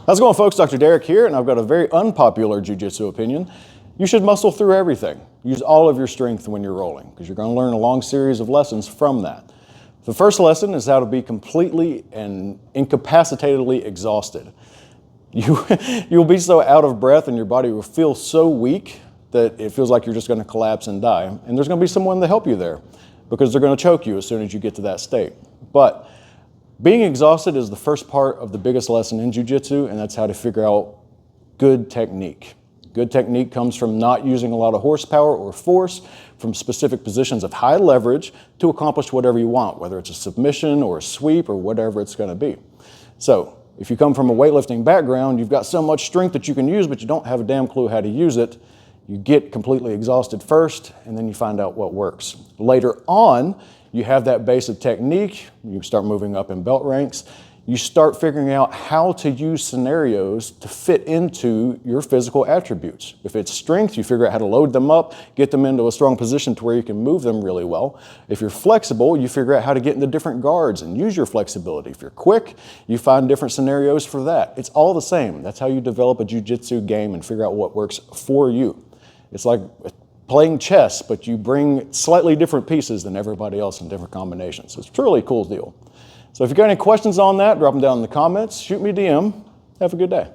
How's it going, folks? Dr. Derek here, and I've got a very unpopular jiu-jitsu opinion. You should muscle through everything. Use all of your strength when you're rolling, because you're going to learn a long series of lessons from that. The first lesson is how to be completely and incapacitatedly exhausted. You'll be so out of breath and your body will feel so weak that it feels like you're just going to collapse and die. And there's going to be someone to help you there, because they're going to choke you as soon as you get to that state. But being exhausted is the first part of the biggest lesson in jiu-jitsu, and that's how to figure out good technique. Good technique comes from not using a lot of horsepower or force, from specific positions of high leverage to accomplish whatever you want, whether it's a submission or a sweep or whatever it's going to be. So if you come from a weightlifting background, you've got so much strength that you can use, but you don't have a damn clue how to use it. You get completely exhausted first, and then you find out what works. Later on, you have that base of technique, you start moving up in belt ranks, you start figuring out how to use scenarios to fit into your physical attributes. If it's strength, you figure out how to load them up, get them into a strong position to where you can move them really well. If you're flexible, you figure out how to get into different guards and use your flexibility. If you're quick, you find different scenarios for that. It's all the same. That's how you develop a jiu-jitsu game and figure out what works for you. It's like playing chess, but you bring slightly different pieces than everybody else in different combinations. It's a truly cool deal. So if you've got any questions on that, drop them down in the comments, shoot me a DM. Have a good day.